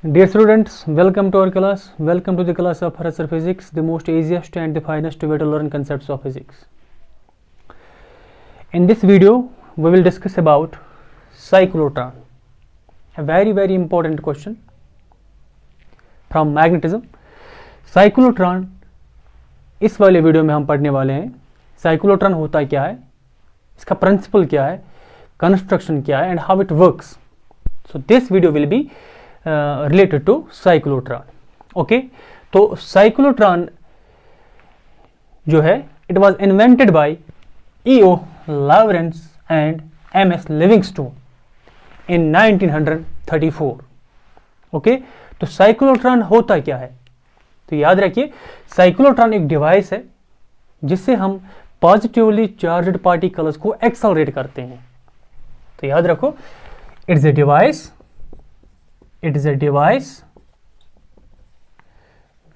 Dear students, welcome to our class. Welcome to the class of Harassar Physics, the most easiest and the finest way to learn concepts of physics. In this video, we will discuss about cyclotron, a very important question from magnetism. Cyclotron इस वाले video में हम पढ़ने वाले हैं. Cyclotron होता क्या है, इसका प्रिंसिपल क्या है, कंस्ट्रक्शन क्या है, and how it works. So this video will be related to cyclotron. Okay, तो cyclotron जो है it was invented by E.O. Lawrence and M.S. Livingstone in 1934. Okay, तो cyclotron होता क्या है, तो याद रखिए cyclotron एक डिवाइस है जिससे हम पॉजिटिवली चार्ज्ड पार्टिकल्स को एक्सेलरेट करते हैं. तो याद रखो, it is a device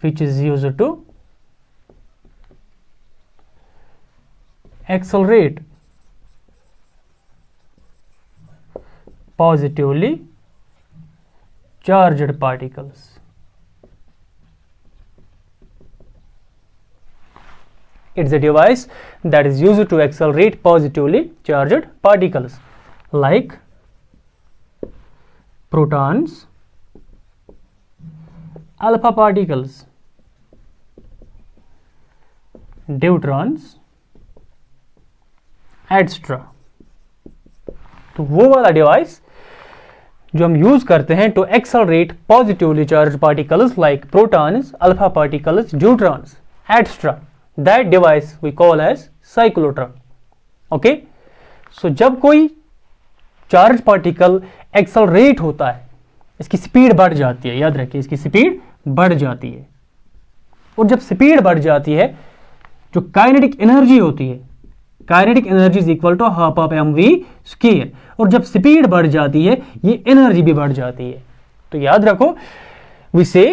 which is used to accelerate positively charged particles. It's a device that is used to accelerate positively charged particles like protons, alpha particles, deuterons, etc. तो वो वाला device जो हम यूज करते हैं to accelerate positively charge particles like protons, alpha particles, deuterons, etcetera, that device we call as cyclotron. Okay, so जब कोई charge particle accelerate होता है, इसकी स्पीड बढ़ जाती है. याद रखिए, इसकी स्पीड बढ़ जाती है, और जब स्पीड बढ़ जाती है, जो काइनेटिक एनर्जी होती है, kinetic energy is equal to half of mv square, और जब स्पीड बढ़ जाती है, ये एनर्जी भी बढ़ जाती है. तो याद रखो, we say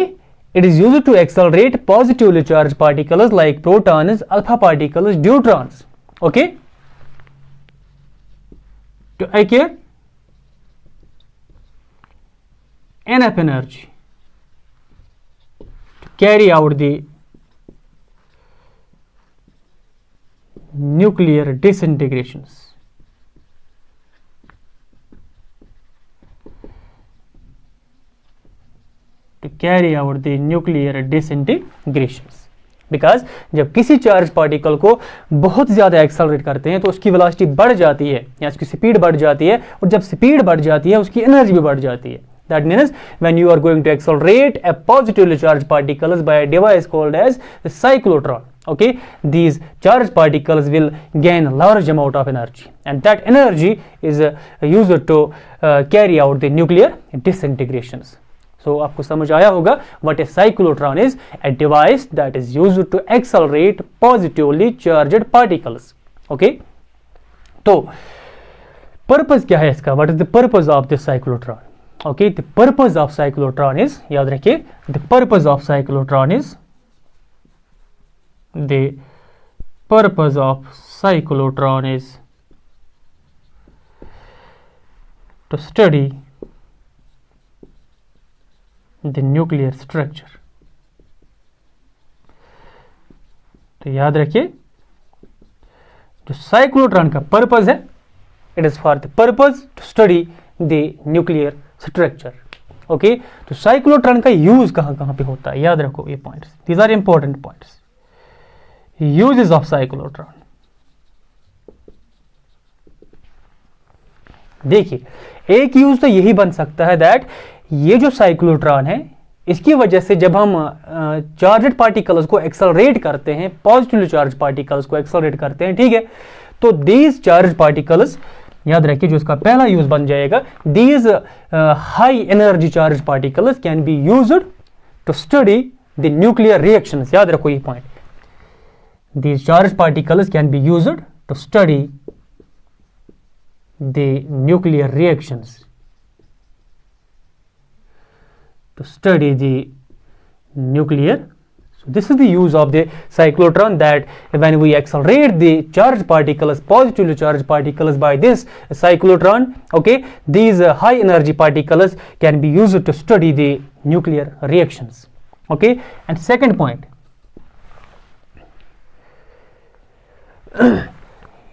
it is used to accelerate positively charge particles like protons, alpha particles, deuterons. Okay, to acquire enough energy to carry out the nuclear disintegrations. To carry out the nuclear disintegrations. Because जब किसी charge particle को बहुत ज्यादा accelerate करते हैं तो उसकी velocity बढ़ जाती है, या उसकी स्पीड बढ़ जाती है, और जब स्पीड बढ़ जाती है उसकी एनर्जी भी बढ़ जाती है. That means when you are going to accelerate a positively charge particles by a device called as the cyclotron, okay, these charged particles will gain large amount of energy, and that energy is used to carry out the nuclear disintegrations. So आपको समझ आया होगा what a cyclotron is, a device that is used to accelerate positively charged particles. Okay, तो purpose क्या है इसका, what is the purpose of this cyclotron? Okay, the purpose of cyclotron is, याद रखिए, the purpose of cyclotron is to study the nuclear structure. तो याद रखिए, जो साइक्लोट्रॉन का पर्पस है, it is for the purpose to study the nuclear structure. Okay, तो cyclotron का यूज कहां कहां पे होता है, याद रखो ये points, these are important points. Uses of cyclotron, देखिए एक यूज तो यही बन सकता है दैट ये जो साइक्लोट्रॉन है, इसकी वजह से जब हम चार्जड पार्टिकल्स को एक्सेलरेट करते हैं, पॉजिटिवली चार्ज पार्टिकल्स को एक्सेलरेट करते हैं, ठीक है, तो दीज चार्ज पार्टिकल्स, याद रखिए जो इसका पहला यूज बन जाएगा, these high energy charge particles can be used to study the nuclear reactions. याद रखो ये point, these charge particles can be used to study the nuclear reactions, to study the nuclear. So this is the use of the cyclotron, that when we accelerate the charged particles, positively charged particles by this cyclotron, okay, these high energy particles can be used to study the nuclear reactions. Okay, and second point,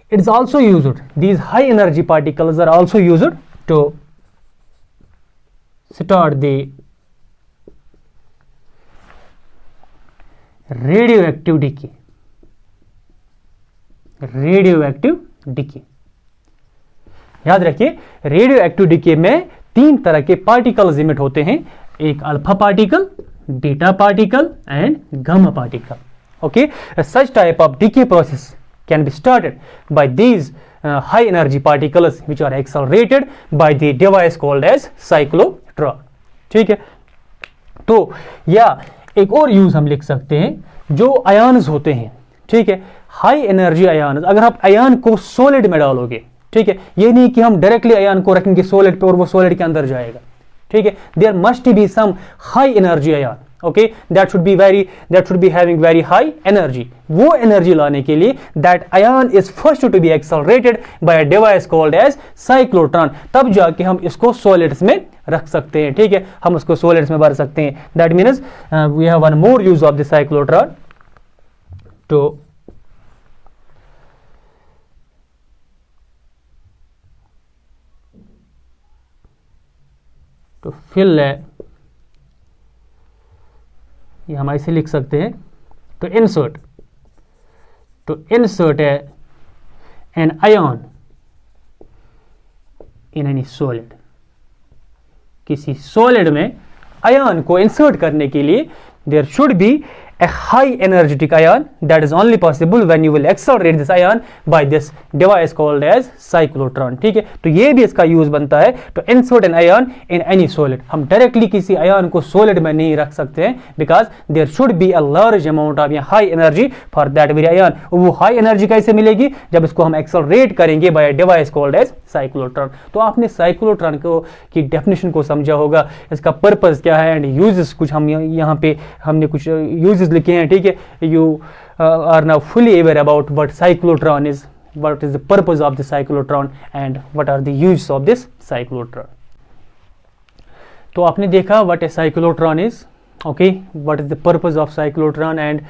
it is also used, these high energy particles are also used to start the radioactive decay. Radioactive decay, याद रखिए radio active decay में 3 तरह के particles emit होते हैं, एक alpha particle, beta particle and gamma particle. Okay, such type of decay process can be started by these high energy particles which are accelerated by the device called as cyclotron. ठीक है, तो या एक और use हम लिख सकते हैं जो आयन्स होते हैं. ठीक है, हाई एनर्जी आयन, अगर आप आयन को सॉलिड में डालोगे, ठीक है, ये नहीं कि हम डायरेक्टली आयन को रखेंगे सॉलिड पे और वो सॉलिड के अंदर जाएगा. ठीक है, there must be some high energy ion. Okay, that should be having very high energy. वो एनर्जी लाने के लिए that ion is first to be accelerated by a device called as cyclotron. तब जाके हम इसको सॉलिड्स में रख सकते हैं. ठीक है, हम उसको सॉलिड्स में भर सकते हैं. That means we have one more use of the cyclotron to fill a, ये हम ऐसे लिख सकते हैं, to insert an ion in any solid. किसी सॉलिड में आयन को इंसर्ट करने के लिए there should be a high energetic ion that is only possible when you will accelerate this ion by this device called as cyclotron. ठीक है, तो ये भी इसका यूज बनता है to insert an ion in any solid. हम directly किसी आयन को सॉलिड में नहीं रख सकते हैं because there should be a large amount of high energy for that very ion. वो हाई एनर्जी कैसे मिलेगी? जब इसको हम एक्सेलरेट करेंगे by device called as cyclotron. तो आपने साइक्लोट्रॉन को की डेफिनेशन को समझा होगा, इसका पर्पस क्या है एंड यूजेस कुछ हम यहाँ पे हमने कुछ यूजेस लिखे हैं. ठीक है, you are now fully aware about what cyclotron is, what is the purpose of the cyclotron and what are the uses of this cyclotron. तो आपने देखा what a cyclotron is, okay, what is the purpose of cyclotron and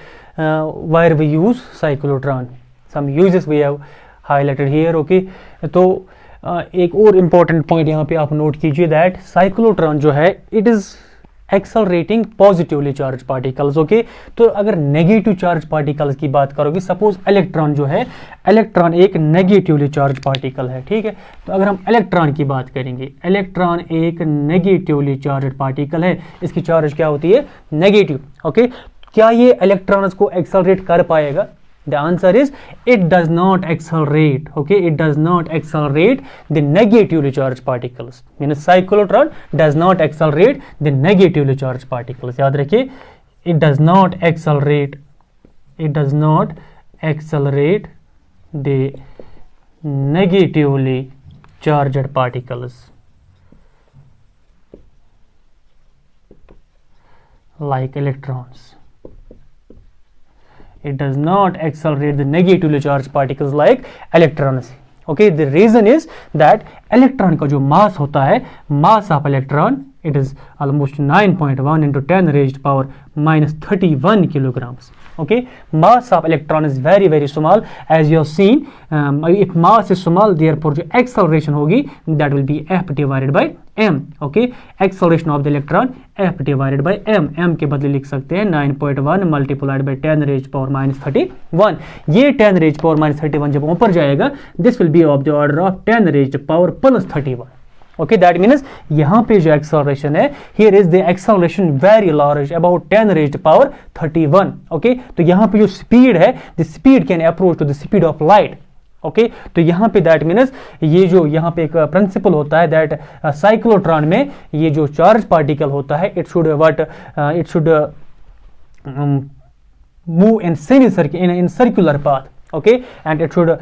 where we use cyclotron. Some uses we have highlighted here. okay, तो एक और important point यहाँ पे आप note कीजिए that cyclotron जो है it is accelerating positively charge particles. Okay, तो अगर नेगेटिव चार्ज पार्टिकल्स की बात करोगे, सपोज इलेक्ट्रॉन जो है, इलेक्ट्रॉन एक नेगेटिवली चार्ज पार्टिकल है. ठीक है, तो अगर हम इलेक्ट्रॉन की बात करेंगे, इलेक्ट्रॉन एक नेगेटिवली चार्ज पार्टिकल है, इसकी चार्ज क्या होती है? नेगेटिव. ओके, क्या ये इलेक्ट्रॉन्स को एक्सेलरेट कर पाएगा? The answer is it does not accelerate. Okay, it does not accelerate the negatively charged particles. Means cyclotron does not accelerate the negatively charged particles. याद रखिए, it does not accelerate. It does not accelerate the negatively charged particles like electrons. It does not accelerate the negatively charged particles like electrons. Okay, the reason is that electron का जो mass होता है, mass of electron, it is almost 9.1 into 10 raised power minus 31 kilograms. Okay, mass of electron is very small as you have seen. If mass is small, therefore जो acceleration होगी that will be f divided by m. Okay, acceleration of the electron f divided by m. m के बदले लिख सकते हैं 9.1 multiplied by 10 raised power minus 31. ये 10 raised power minus 31 जब ऊपर जाएगा, this will be of the order of 10 raised power plus 31. Okay, that means यहाँ पे जो acceleration है, here is the acceleration very large, about 10 raised power 31. Okay, तो यहाँ पे जो speed है, the speed can approach to the speed of light. Okay, तो यहाँ पे that means ये जो यहाँ पे एक principle होता है that cyclotron में ये जो charge particle होता है, it should move in circular path. Okay, and it should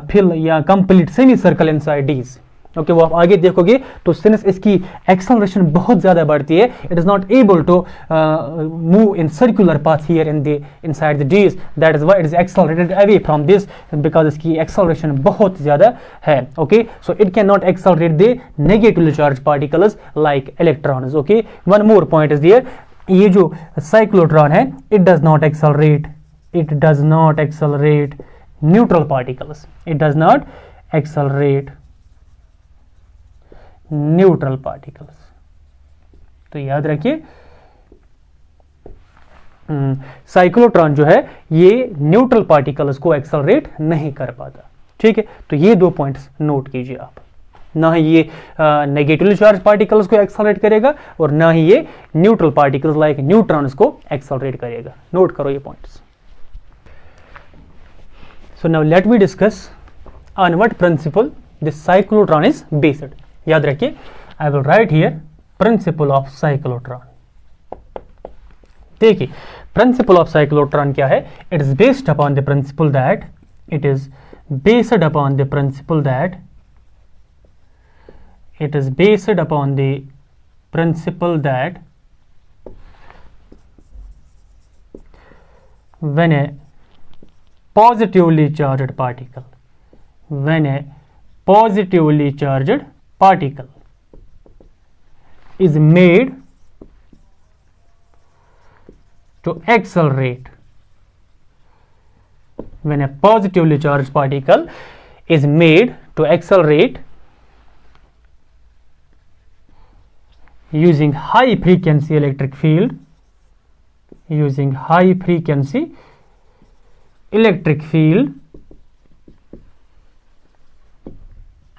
fill या complete semicircle inside these. Okay वो आप आगे देखोगे तो सिंस इसकी एक्सेलरेशन बहुत ज़्यादा बढ़ती है, it is not able to move in circular path here in the inside the Ds, that is why it is accelerated away from this, because इसकी एक्सेलरेशन बहुत ज़्यादा है. Okay so it can not accelerate the negatively charge particles like electrons. Okay one more point is there, ये जो cyclotron है it does not accelerate neutral particles, it does not accelerate neutral particles. तो याद रखिए cyclotron जो है ये neutral particles को एक्सेलरेट नहीं कर पाता. ठीक है, तो ये 2 पॉइंट्स नोट कीजिए आप, ना ही ये नेगेटिवली चार्ज पार्टिकल्स को एक्सेलरेट करेगा और ना ही ये न्यूट्रल पार्टिकल्स लाइक न्यूट्रॉन्स को एक्सेलरेट करेगा. नोट करो ये points. So now let me discuss on what principal this cyclotron is based. याद रखिए, I will write here principle of cyclotron. देखिए प्रिंसिपल ऑफ साइक्लोट्रॉन क्या है, it is based upon the principal that it is based upon the principle that when a positively charged particle is made to accelerate, when a positively charged particle is made to accelerate using high frequency electric field,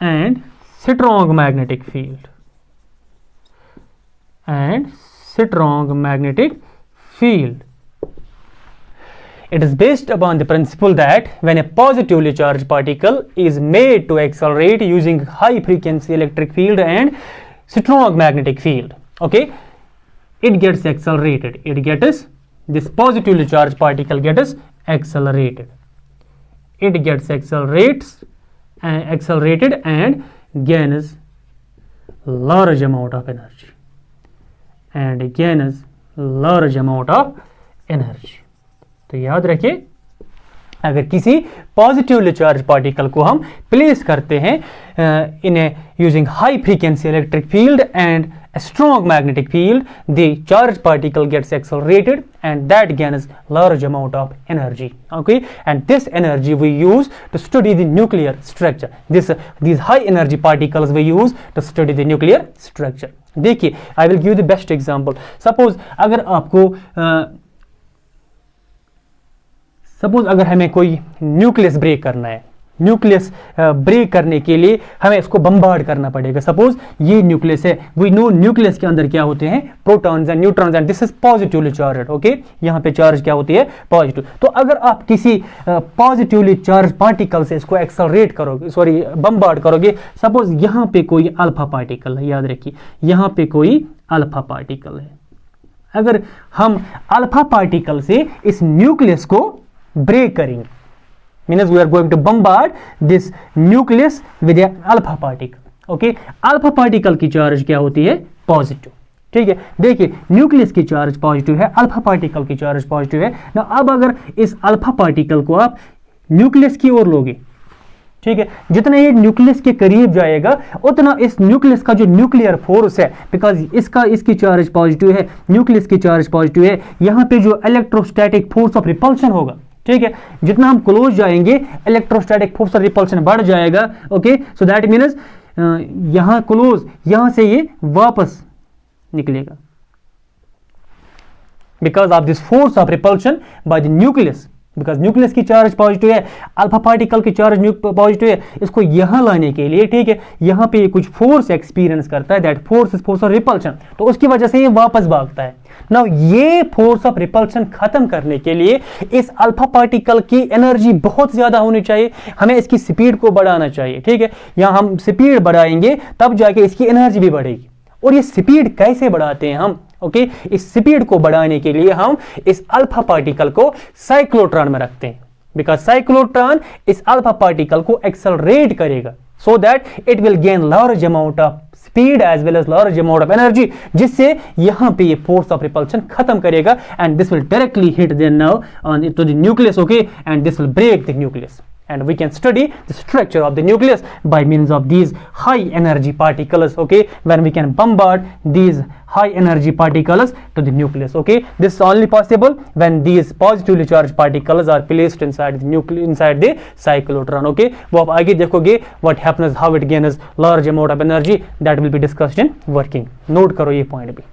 and strong magnetic field, it is based upon the principle that when a positively charged particle is made to accelerate using high frequency electric field and strong magnetic field, okay, it gets accelerated, this positively charged particle gets accelerated, and gains large amount of energy. तो याद रखिए, अगर किसी positively charge particle को हम place करते हैं in a using high frequency electric field and a strong magnetic field, the charged particle gets accelerated and that gains large amount of energy. Okay, and this energy we use to study the nuclear structure. These high energy particles we use to study the nuclear structure. देखिए, I will give you the best example. Suppose अगर हमें कोई nucleus break करना है, nucleus break करने के लिए हमें इसको बम्बार्ड करना पड़ेगा. सपोज ये न्यूक्लियस है, वी नो न्यूक्लियस के अंदर क्या होते हैं, protons and neutrons, and this is positively charged. Okay, यहाँ पे चार्ज क्या होती है, पॉजिटिव. तो अगर आप किसी पॉजिटिवली चार्ज पार्टिकल से इसको एक्सेलरेट करोगे, बम्बार्ड करोगे, सपोज यहाँ पे कोई अल्फा पार्टिकल है, याद रखिए यहाँ पे कोई अल्फा पार्टिकल है. अगर हम अल्फा पार्टिकल से इस न्यूक्लियस को ब्रेक करेंगे, means we are going to bombard this nucleus with a alpha particle. okay, alpha particle की चार्ज क्या होती है, पॉजिटिव. ठीक है, देखिए न्यूक्लियस की चार्ज पॉजिटिव है, अल्फा पार्टिकल की चार्ज पॉजिटिव है ना. अब अगर इस अल्फा पार्टिकल को आप न्यूक्लियस की ओर लोगे, ठीक है, जितना ये न्यूक्लियस के करीब जाएगा उतना इस न्यूक्लियस का जो न्यूक्लियर फोर्स है, बिकॉज इसकी चार्ज पॉजिटिव है, न्यूक्लियस की चार्ज पॉजिटिव है, यहाँ पे जो इलेक्ट्रोस्टैटिक फोर्स ऑफ रिपल्शन होगा, ठीक है, जितना हम क्लोज जाएंगे इलेक्ट्रोस्टैटिक फोर्स ऑफ रिपल्शन बढ़ जाएगा. ओके, सो दैट मीन्स यहां क्लोज, यहां से ये वापस निकलेगा because of this force of repulsion by the nucleus, because nucleus की चार्ज पॉजिटिव है, अल्फा पार्टिकल की चार्ज पॉजिटिव है, इसको यहां लाने के लिए, ठीक है, यहां पे ये कुछ फोर्स एक्सपीरियंस करता है, that force is force of repulsion, तो उसकी वजह से ये वापस भागता है. नाउ ये फोर्स ऑफ रिपल्शन खत्म करने के लिए इस अल्फा पार्टिकल की एनर्जी बहुत ज्यादा होनी चाहिए, हमें इसकी स्पीड को बढ़ाना चाहिए. ठीक है, यहां हम स्पीड बढ़ाएंगे तब जाके इसकी एनर्जी भी बढ़ेगी. और ये स्पीड कैसे बढ़ाते हैं हम, ओके, इस स्पीड को बढ़ाने के लिए हम इस अल्फा पार्टिकल को साइक्लोट्रॉन में रखते हैं, बिकॉज साइक्लोट्रॉन इस अल्फा पार्टिकल को एक्सेलरेट करेगा. so that it will gain large amount of speed as well as large amount of energy, जिससे यहाँ पे ये force of repulsion खत्म करेगा, and this will directly hit then now on to the nucleus, okay, and this will break the nucleus. And we can study the structure of the nucleus by means of these high energy particles, okay, when we can bombard these high energy particles to the nucleus, okay. This is only possible when these positively charged particles are placed inside the nucleus, inside the cyclotron, okay. वो आप आगे देखोगे what happens, how it gains large amount of energy, that will be discussed in working. Note करो ये point भी.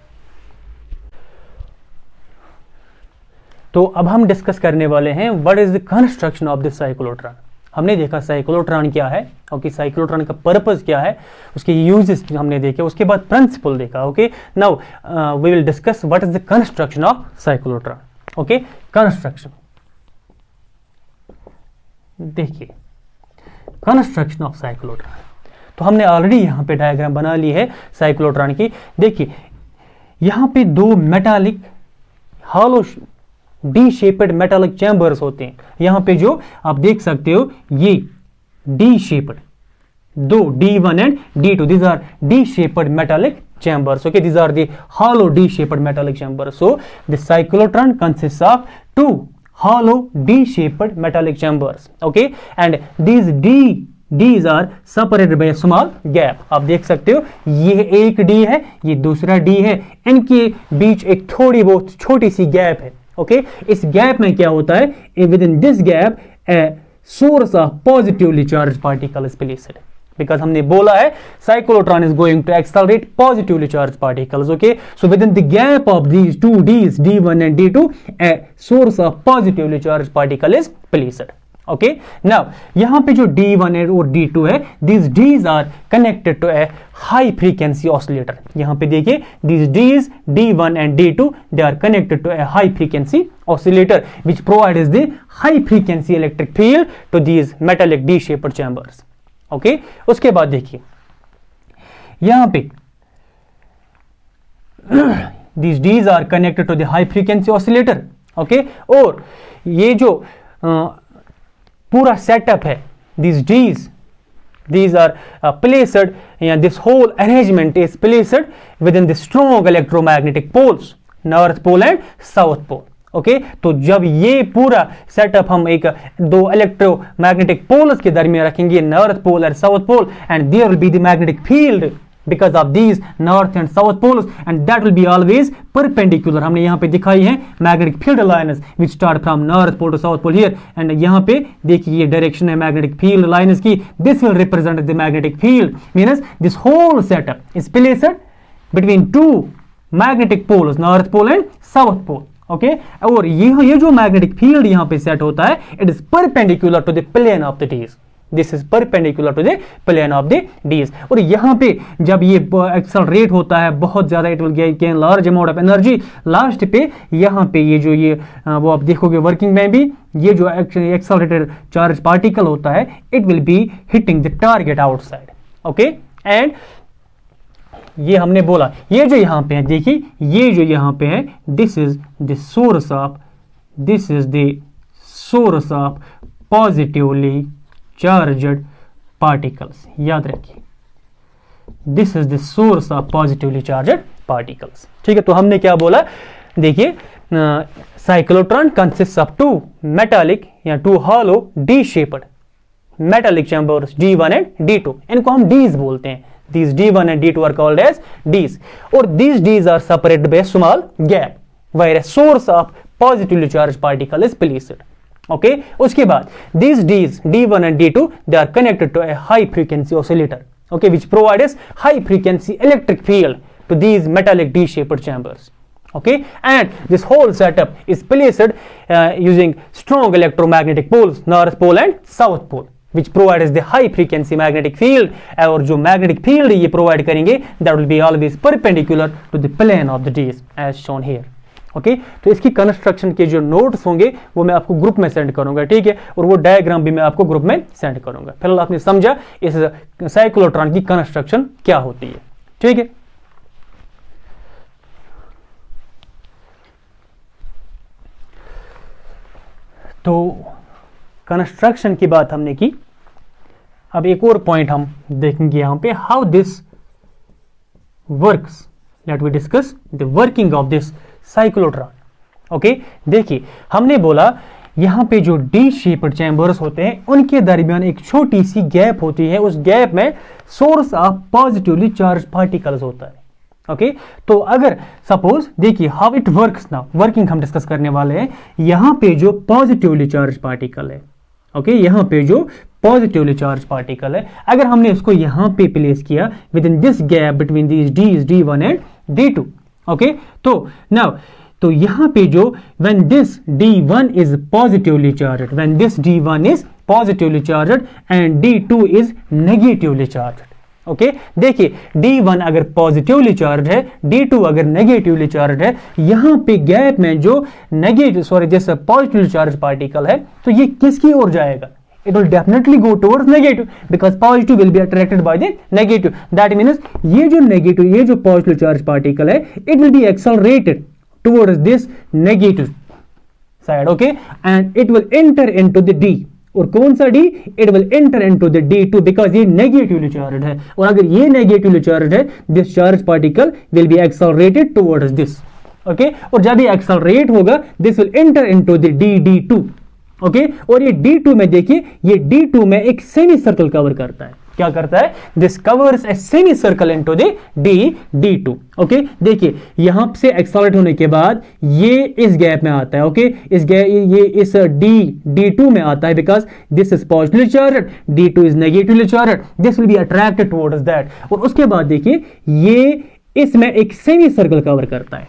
तो अब हम डिस्कस करने वाले हैं what is the construction of the cyclotron. हमने देखा साइक्लोट्रॉन क्या है, ओके, साइक्लोट्रॉन का पर्पस क्या है, उसके यूजेस हमने देखे, उसके बाद प्रिंसिपल देखा, okay. Now we will discuss what is the construction of cyclotron, okay. Construction देखिए, कंस्ट्रक्शन ऑफ साइक्लोट्रॉन, तो हमने ऑलरेडी यहाँ पे डायग्राम बना ली है साइक्लोट्रॉन की. देखिए यहाँ पे दो metallic hollow D shaped metallic chambers होते हैं. यहां पे जो आप देख सकते हो ये डी शेपेड, दो D1 and D2, these are D shaped metallic chambers, okay, these are the hollow D shaped metallic chambers. So the cyclotron consists of two hollow D shaped metallic chambers, okay, and these are separated by a small gap. आप देख सकते हो ये एक D है, ये दूसरा D है, इनके बीच एक थोड़ी बहुत छोटी सी गैप है, ओके. इस गैप में क्या होता है, within this gap a source of positively charge particle is placed, because हमने बोला है cyclotron is going to accelerate positively charge particles, okay. So within the gap of these two Ds D1 and D2 a source of positively charge particle is placed, okay. Now यहां पे जो D1 और D2 है, these Ds are connected to a high frequency oscillator. यहां पे देखिए these Ds D1 and D2 they are connected to a high frequency oscillator which provides the high frequency electric field to these metallic D shaped chambers, okay. उसके बाद देखिए यहां पे these Ds are connected to the high frequency oscillator, okay. और ये जो पूरा setup है, these are placed, this whole arrangement is placed within the strong electromagnetic poles, north pole and south pole, okay. तो जब ये पूरा सेटअप हम एक दो इलेक्ट्रोमैग्नेटिक पोल्स के दरमियान रखेंगे, नॉर्थ पोल और south pole, and there will be the magnetic field because of these north and south poles, and that will be always perpendicular. हमने यहाँ पे दिखाई है magnetic field lines which start from north pole to south pole here, and यहाँ पे देखिए ये direction है magnetic field lines की, this will represent the magnetic field, means this whole setup is placed between two magnetic poles, north pole and south pole, okay. और ये जो magnetic field यहाँ पे set होता है, it is perpendicular to the plane of the Ds. This is perpendicular to the plane of the Ds. और यहाँ पे जब ये एक्सेलरेट होता है बहुत ज़्यादा, it will gain large amount of energy. Last पे यहाँ पे ये जो ये वो आप देखोगे वर्किंग में भी, ये जो एक्सेलरेटेड चार्ज पार्टिकल होता है, it will be hitting the target outside, okay. And ये हमने बोला ये जो यहाँ पे है, देखिए ये जो यहाँ पे है, this is the source of positively charged particles. याद रखिए, this is the source of positively charged particles, ठीक है. तो हमने क्या बोला, देखिए cyclotron consists of two metallic या two hollow D shaped metallic chambers D1 and D2. इनको हम Ds बोलते हैं. These D1 and D2 are called as Ds. और these Ds are separated by a small gap where a source of positively charged particle is placed. Okay, उसके बाद these Ds D1 and D2 they are connected to a high frequency oscillator, okay, which provides high frequency electric field to these metallic D shaped chambers, okay. And this whole setup is placed using strong electromagnetic poles, north pole and south pole, which provides the high frequency magnetic field. और जो magnetic field ये provide करेंगे, that will be always perpendicular to the plane of the Ds as shown here. Okay, तो इसकी construction के जो notes होंगे वो मैं आपको ग्रुप में सेंड करूंगा, ठीक है. और वो डायग्राम भी मैं आपको ग्रुप में सेंड करूंगा. फिलहाल आपने समझा इस साइक्लोट्रॉन की कंस्ट्रक्शन क्या होती है, ठीक है. तो कंस्ट्रक्शन की बात हमने की. अब एक और पॉइंट हम देखेंगे यहाँ पे, how this works, let we discuss the working of this cyclotron. Okay, देखिए हमने बोला यहाँ पे जो डी शेप्ड चैम्बर्स होते हैं उनके दरमियान एक छोटी सी गैप होती है, उस गैप में source of positively charge particles होता है। ओके, तो अगर सपोज देखिए how it works now, working हम डिस्कस करने वाले हैं। यहाँ पे जो पॉजिटिवली चार्ज पार्टिकल है, ओके, यहाँ पे जो पॉजिटिवली चार्ज पार्टिकल है, अगर हमने उसको यहाँ पे प्लेस किया within this gap between these Ds D1 and D2, okay, तो नाउ तो यहाँ पे जो when this D1 is positively charged, when this D1 is positively charged and D2 is negatively charged, okay, देखिए D1 अगर positively charge है, D2 अगर negatively charge है, यहाँ पे गैप में जो जैसे पॉजिटिवली चार्ज पार्टिकल है, तो ये किसकी ओर जाएगा? It will definitely go towards negative because positive will be attracted by the negative. That means ये जो positive charge particle है, it will be accelerated towards this negative side, okay, and it will enter into the D. और कौन सा D? It will enter into the D2 because ये negatively charged है, और अगर ये negatively charged है, this charge particle will be accelerated towards this, okay, और जब ये accelerate होगा, this will enter into the D2, okay, और ये D2 में देखिए, ये D2 में एक सेमी सर्कल कवर करता है। क्या करता है? This covers a semi circle into the D2, okay, देखिए यहां से एक्सेलरेट होने के बाद ये इस गैप में आता है, ओके, इस गैप ये इस D2 में आता है because this is positively charged, D2 is negatively charged, this will be attracted towards that, और उसके बाद देखिए ये इसमें एक सेमी सर्कल कवर करता है,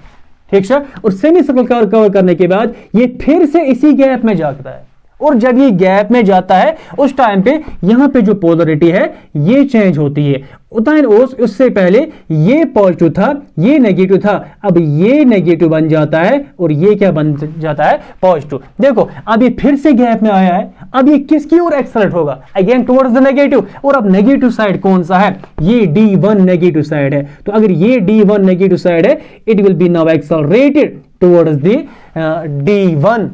ठीक है, और सेमी सर्कल कवर करने के बाद ये फिर से इसी गैप में जाता है, और जब ये गैप में जाता है उस टाइम पे यहां पे जो पोलरिटी है ये चेंज होती है। उससे पहले ये पॉजिटिव था, ये नेगेटिव था, अब ये नेगेटिव बन जाता है और ये क्या बन जाता है? पॉजिटिव। देखो अब ये फिर से गैप में आया है, अब ये किसकी ओर एक्सेलरेट होगा? अगेन टुवर्ड्स द नेगेटिव, और अब नेगेटिव साइड कौन सा है? ये D1 नेगेटिव साइड है, तो अगर ये D1 नेगेटिव साइड है, it will be now accelerated towards the D1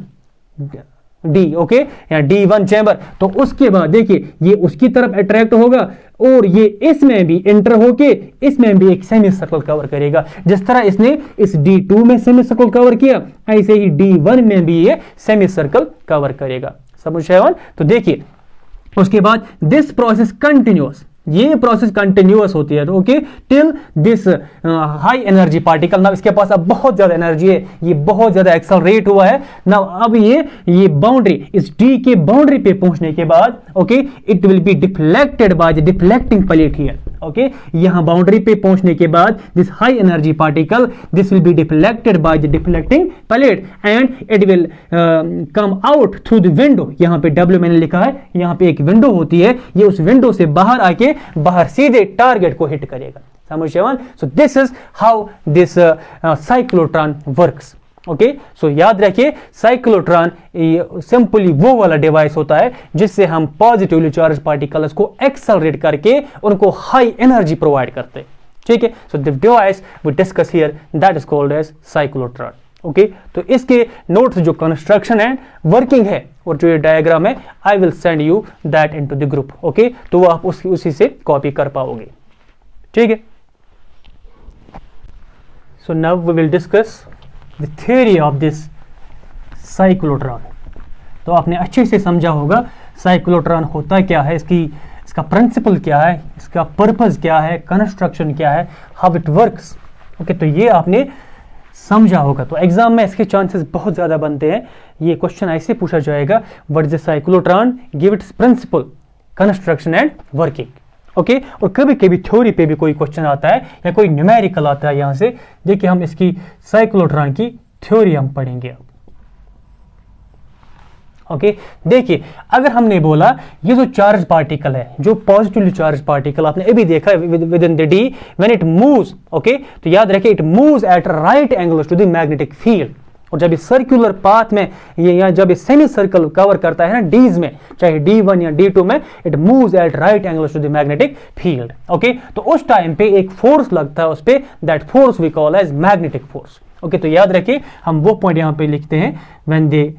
D, okay, या D1 चैम्बर, तो उसके बाद देखिए ये उसकी तरफ अट्रैक्ट होगा और ये इसमें भी एंटर होके इसमें भी एक सेमी सर्कल कवर करेगा। जिस तरह इसने इस D2 में सेमी सर्कल कवर किया, ऐसे ही D1 में भी ये सेमी सर्कल कवर करेगा। समझ आया? तो देखिए उसके बाद दिस प्रोसेस कंटिन्यूअस, ये प्रोसेस कंटिन्यूअस होती है, okay, till this high energy particle, ना इसके पास अब बहुत ज्यादा एनर्जी है, ये बहुत ज्यादा एक्सेलरेट हुआ है ना, अब ये बाउंड्री इस डी के बाउंड्री पे पहुंचने के बाद, okay, it will be deflected by the deflecting plate here, okay, यहां बाउंड्री पे पहुंचने के बाद this high energy particle, this will be deflected by the deflecting plate and it will come out through the window. यहां पे W मैंने लिखा है, यहां पे एक विंडो होती है, ये उस विंडो से बाहर आके बाहर सीधे टारगेट को हिट करेगा। समझ? So this is how this cyclotron works, okay. So याद रखिए साइक्लोट्रॉन सिंपली वो वाला डिवाइस होता है जिससे हम पॉजिटिवली चार्ज पार्टिकल्स को एक्सेलरेट करके उनको हाई एनर्जी प्रोवाइड करते हैं, ठीक है। So the device we discuss here that is called as cyclotron, okay. तो इसके नोट्स जो कंस्ट्रक्शन एंड वर्किंग है और जो ये डायग्राम है, I will send you that into the group, okay, तो वो आप उसी से कॉपी कर पाओगे, ठीक है। So now we will discuss the theory of this cyclotron. तो आपने अच्छे से समझा होगा साइक्लोट्रॉन होता क्या है, इसका प्रिंसिपल क्या है, इसका पर्पस क्या है, कंस्ट्रक्शन क्या है, हाउ इट वर्क्स, ओके। तो ये आपने समझा होगा। तो एग्जाम में इसके चांसेस बहुत ज़्यादा बनते हैं। ये क्वेश्चन ऐसे पूछा जाएगा, what is the cyclotron, give its principle, construction and working, okay. और कभी कभी थ्योरी पे भी कोई क्वेश्चन आता है या कोई न्यूमेरिकल आता है। यहाँ से देखिए हम इसकी साइक्लोट्रॉन की थ्योरी हम पढ़ेंगे अब, ओके। देखिए अगर हमने बोला ये जो चार्ज पार्टिकल है, जो पॉजिटिवली चार्ज पार्टिकल आपने अभी देखा है within the D when it moves, okay, तो याद रखिए it moves at right angles to the magnetic field. और जब इस सर्कुलर पाथ में ये जब इस सेमी सर्कल कवर करता है ना डीज में, चाहे D1 या D2 में, it moves at right angles to the magnetic field, okay. तो उस टाइम पे एक फोर्स लगता है उस पे, that force we call as magnetic force, okay. तो याद रखिए हम वो पॉइंट यहाँ पे लिखते हैं, व्हेन दे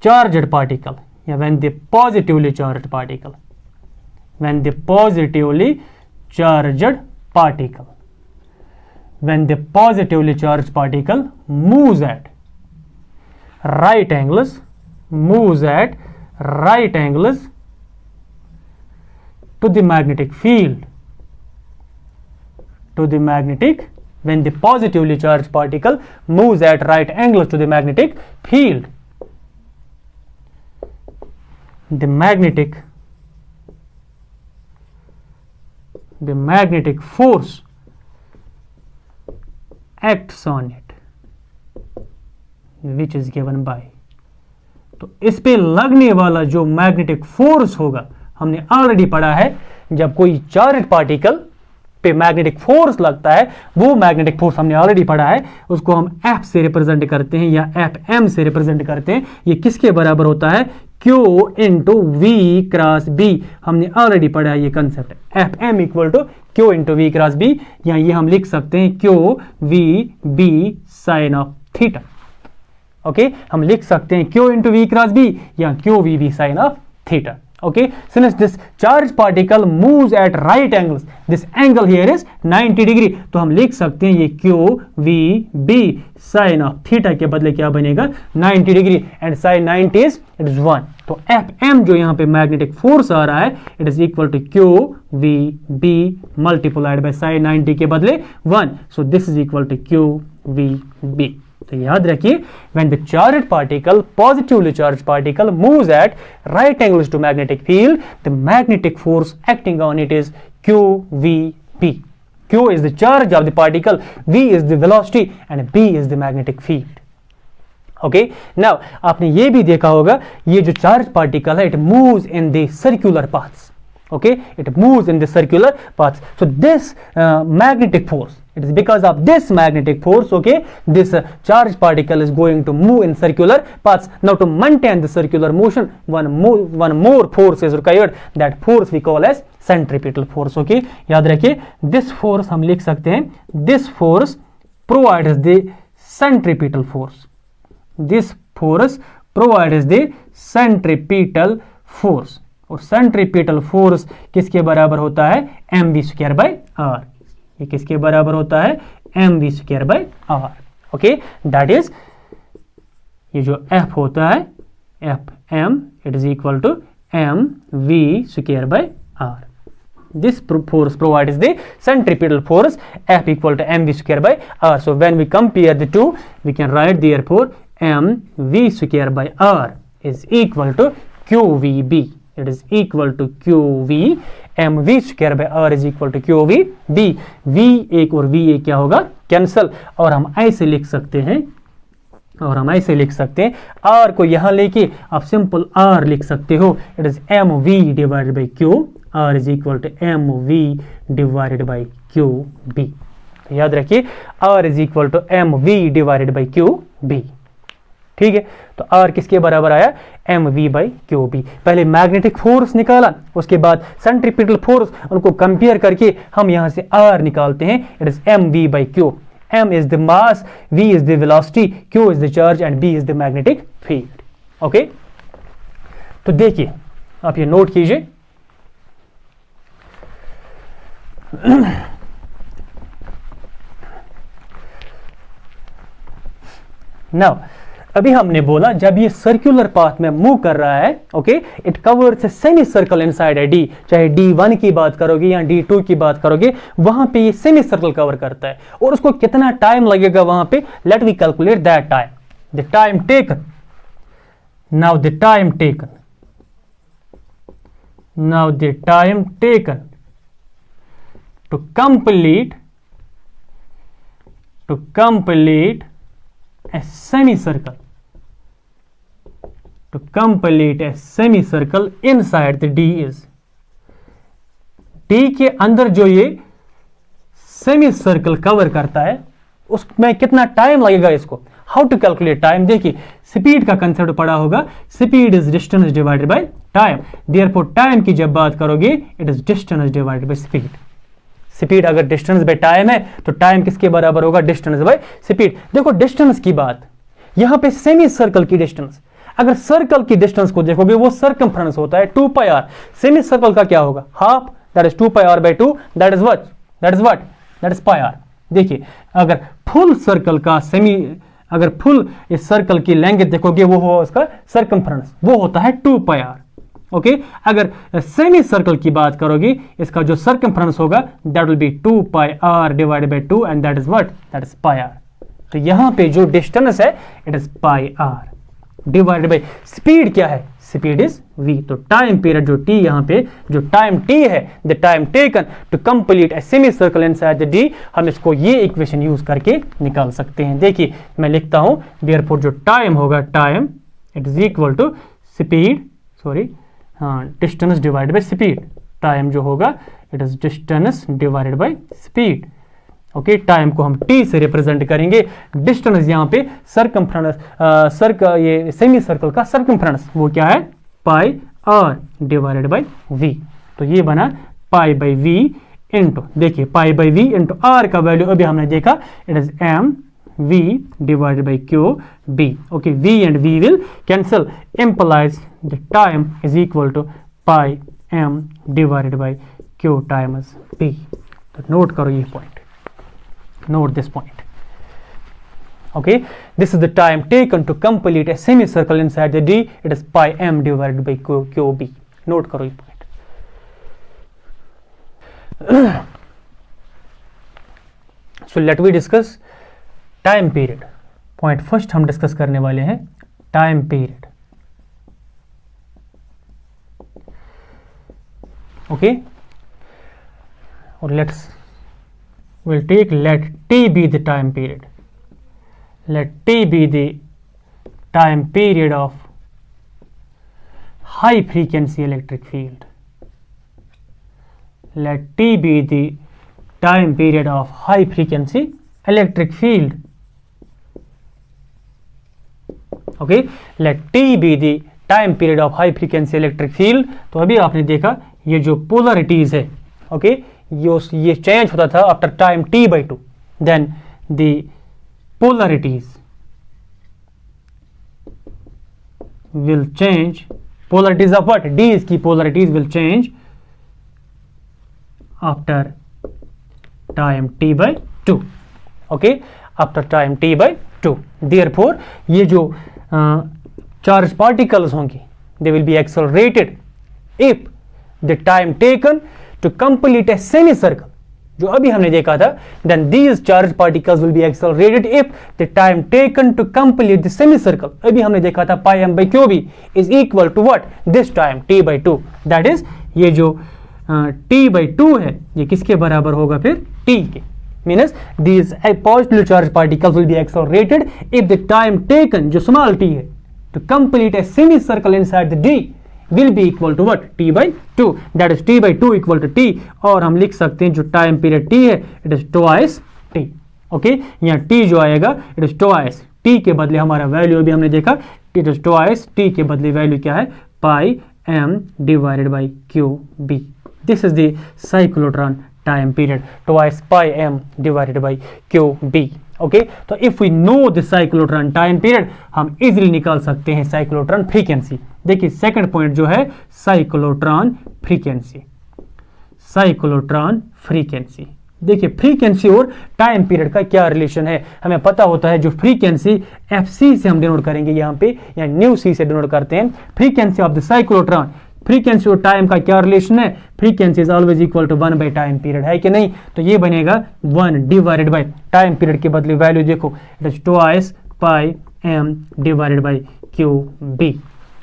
charged particle या when the positively charged particle when the positively charged particle, when the positively charged particle moves at right angles, moves at right angles to the magnetic field, to the magnetic, when the positively charged particle moves at right angles to the magnetic field, the magnetic force acts on it, which is given by, तो इस पे लगने वाला जो magnetic force होगा, हमने already पढ़ा है, जब कोई चार्ज पार्टिकल पे मैग्नेटिक फोर्स लगता है, वो मैग्नेटिक फोर्स हमने ऑलरेडी पढ़ा है, उसको हम F से रिप्रेजेंट करते हैं या Fm से रिप्रेजेंट करते हैं। ये किसके बराबर होता है? Q into V cross B. हमने ऑलरेडी पढ़ा है ये concept, Fm equal to Q into V cross B, या ये हम लिख सकते हैं Q V B sine of theta. Okay, हम लिख सकते हैं Q into V cross B या Q V B sine of theta. Okay, since this charged particle moves at right angles, this angle here is 90 degree, तो हम लिख सकते हैं ये Q V B sin of theta के बदले क्या बनेगा? 90 degree, and sin 90 is it is 1, तो Fm जो यहाँ पे मैग्नेटिक फोर्स आ रहा है, it is equal to Q V B multiplied by sin 90 के बदले 1, so this is equal to Q V B। तो याद रखिए, when the charged particle, positively charged particle moves at right angles to magnetic field, the magnetic force acting on it is QVB. Q is the charge of the particle, V is the velocity and B is the magnetic field. Okay, now आपने ये भी देखा होगा, ये जो charged particle है, it moves in the circular paths. Okay, it moves in the circular paths. So this magnetic force, it is because of this magnetic force, okay, this charged particle is going to move in circular paths. Now to maintain the circular motion, one more force is required, that force we call as centripetal force. Okay, याद रखिए, this force हम लिख सकते हैं, this force provides the centripetal force, this force provides the centripetal force, और centripetal force किसके बराबर होता है? mv square by r। ये किसके बराबर होता है? mv square by r। Okay, that is, ये जो f होता है Fm, it is equal to mv square by r। This force provides the centripetal force, F equal to mv square by r. So when we compare the two, we can write therefore mv square by r is equal to qvb. It is equal to qv, mv square by r is equal to qvb. v एक और v एक क्या होगा? Cancel, और हम ऐसे लिख सकते हैं, और हम ऐसे लिख सकते हैं, r को यहाँ लेके आप सिंपल r लिख सकते हो, it is mv divided by q, r is equal to mv divided by qb। याद रखिए, r is equal to mv divided by qb। ठीक है, तो r किसके बराबर आया? mv by qb। पहले मैग्नेटिक फोर्स निकाला, उसके बाद सेंट्रीपिटल फोर्स, उनको कंपेयर करके हम यहाँ से r निकालते हैं, it is mv by q। m is the mass, v is the velocity, q is the charge and b is the magnetic field. Okay, तो देखिए, आप ये नोट कीजिए। नाउ अभी हमने बोला, जब ये सर्कुलर पाथ में मूव कर रहा है, okay, it covers A semicircle inside A D. चाहे D1 की बात करोगे या D2 की बात करोगे, वहां पे ये सेमी सर्कल कवर करता है, और उसको कितना टाइम लगेगा वहां पे, let we calculate that time. The time taken, now the time taken, now the time taken to complete a semicircle, to complete a semicircle inside the D is, D के अंदर जो ये सेमी सर्कल कवर करता है, उसमें कितना time लगेगा इसको? How to calculate time? देखिए, स्पीड का कंसेप्ट पढ़ा होगा, speed is distance divided by time. Therefore time की जब बात करोगे, it is distance divided by speed. Speed अगर डिस्टेंस बाय टाइम है, तो टाइम किसके बराबर होगा? Distance by speed. देखो डिस्टेंस की बात, यहां पे सेमी सर्कल की डिस्टेंस, अगर सर्कल की डिस्टेंस को देखोगे वो सर्कमफ्रेंस होता है 2 पाई आर, सेमी सर्कल का क्या होगा half, that is 2 pi r by 2, that is pi r. देखिए अगर फुल सर्कल का अगर फुल इस सर्कल की लेंथ देखोगे वो होगा उसका सर्कमफ्रेंस, वो होता है 2 पाई आर। ओके, अगर सेमी सर्कल की बात करोगे इसका जो सर्कमफ्रेंस होगा that will be 2 pi r divided by 2 and that is pi r. तो यहां पे जो डिस्टेंस है it is pi r divided by speed क्या है, स्पीड इज v। तो टाइम पीरियड जो t यहां पे जो टाइम t है, the time taken to complete a semicircle inside the d, हम इसको ये इक्वेशन यूज करके निकाल सकते हैं। देखिए मैं लिखता हूं देयरफॉर जो टाइम होगा, time it is equal to speed, sorry distance divided by speed. Time जो होगा it is distance divided by speed. Okay, time को हम t से रिप्रेजेंट करेंगे, डिस्टेंस यहाँ पे सर्कमफ्रेंस ये सेमी सर्कल का सर्कमफ्रेंस वो क्या है pi r divided by v। तो ये बना पाई बाई v इंटू, देखिए pi by v into r का वैल्यू अभी हमने देखा it is m v divided by q b। ओके, v and v will cancel, implies the time is equal to pi m divided by q times b। तो note करो ये point, note this point. Okay, this is the time taken to complete a semicircle inside the d, it is pi m divided by qb। note करो ये point। so let we discuss time period। point first हम discuss करने वाले हैं time period। okay, और we'll take let t be the time period, let t be the time period of high frequency electric field, let t be the time period of high frequency electric field। okay, let t be the time period of high frequency electric field। तो अभी आपने देखा ये जो polarities है, okay, ये change होता था after time t by 2, then the polarities will change, polarities of what, d की polarities will change after time t by 2। okay, after time t by 2, therefore ये जो चार्ज पार्टिकल्स होंगे they will be accelerated if the time taken to complete a semicircle, जो अभी हमने देखा था, then these charged particles will be accelerated if the time taken to complete the semicircle, अभी हमने देखा था pi m by qb is equal to what, this time t by 2, that is ये जो t by 2 है ये किसके बराबर होगा फिर t के, means these positively charged particles will be accelerated if the time taken जो small t है to complete a semicircle inside the d will be equal to what, t by 2, that is t by 2 equal to t। और हम लिख सकते हैं जो time period t है it is twice t। Okay, यहाँ t जो आएगा इट इज twice t के बदले हमारा वैल्यू अभी हमने देखा इट इज twice t के बदले वैल्यू क्या है pi m divided by Q b. This is the cyclotron time period, twice pi m divided by qb। Okay, तो if we know the cyclotron time period हम easily निकाल सकते हैं cyclotron frequency. देखिए सेकंड पॉइंट जो है cyclotron frequency, cyclotron frequency. देखिए frequency और टाइम पीरियड का क्या रिलेशन है, हमें पता होता है जो फ्रीक्वेंसी fc से हम डिनोट करेंगे यहाँ पे या न्यू सी से डिनोट करते हैं frequency of the cyclotron. Frequency और टाइम का क्या रिलेशन है, frequency is always equal to 1 by time period, है कि नहीं। तो ये बनेगा 1 डिवाइडेड बाई टाइम पीरियड के बदले वैल्यू देखो it is twice pi m divided by Q B.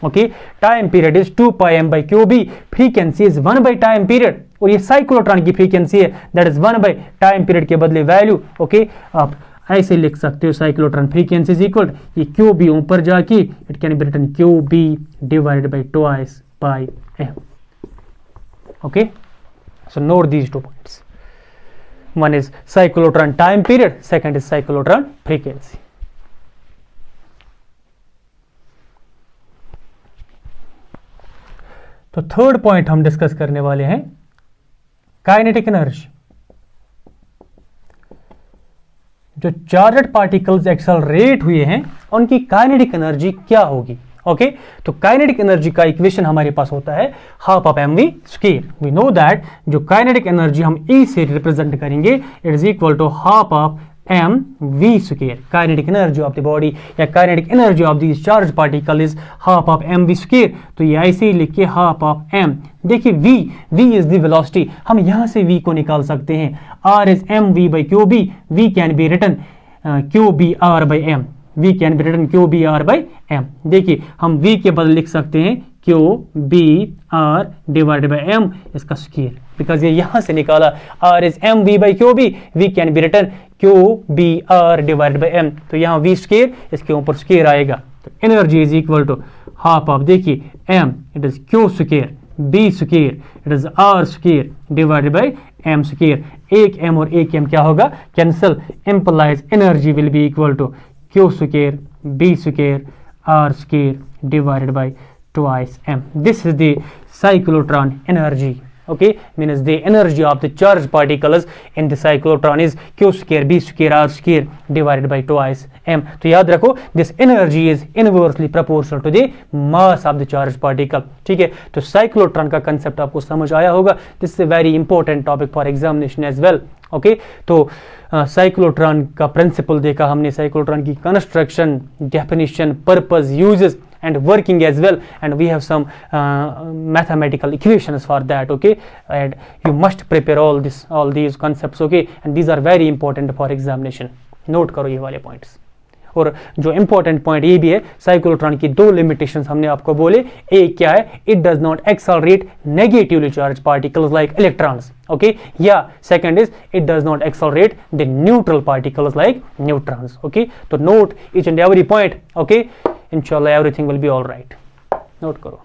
Okay, time period is 2 pi m by Q B, frequency is 1 by time period और ये साइक्लोट्रॉन की फ्रीक्वेंसी है that is 1 by time period के बदले value. Okay, आप ऐसे लिख सकते हो साइक्लोट्रॉन फ्रीक्वेंसी इज इक्वल ये क्यू बी ऊपर जाके it can be written Q B divided by twice by m। okay, so note these 2 points, one is cyclotron time period, second is cyclotron frequency। तो third point हम discuss करने वाले हैं kinetic energy. जो charged particles accelerate हुए हैं उनकी kinetic energy क्या होगी। ओके तो काइनेटिक एनर्जी का इक्वेशन हमारे पास होता है half of m v square. We know that जो काइनेटिक एनर्जी हम ई से रिप्रेजेंट करेंगे it is equal to half of m v square. Kinetic energy of the body या kinetic energy of this charge particle is half of m v square. तो ये ऐसे ही लिखिए हाफ ऑफ एम। देखिए v is the velocity, हम यहां से v को निकाल सकते हैं। r is M V by Q B, v can be written Q B R by M, v can be written Q B R by M. देखिए हम v के बदले लिख सकते हैं Q B R divided by M इसका square, because ये यहां से निकाला r is M V by Q B, v can be written Q B R divided by M. तो यहाँ v स्क्वायर इसके ऊपर स्क्वायर आएगा। तो energy is equal to half of, देखिए m it is q square, b square it is r square divided by m square. एक m और एक m क्या होगा, cancel, implies energy will be equal to q square b square r square divided by twice m. This is the cyclotron energy. Okay, means the energy of the charged particles in the cyclotron is q square b square r square divided by twice m. तो याद रखो this energy is inversely proportional to the mass of the charged particle. ठीक है, तो cyclotron का concept आपको समझ आया होगा. This is a very important topic for examination as well. Okay तो साइक्लोट्रॉन का प्रिंसिपल देखा हमने, साइक्लोट्रॉन की construction, definition, purpose, uses and working as well, and we have some mathematical equations for that. Okay, and you must prepare all these concepts. Okay, and these are very important for examination. Note करो ये वाले points. और जो important point ये भी है, cyclotron की दो लिमिटेशंस हमने आपको बोले। एक क्या है, it does not accelerate negatively charge particles like electrons, okay, या second is it does not accelerate the neutral particles like neutrons. Okay, तो note each and every point. Okay, इंशाल्लाह everything will be all right. Note करो।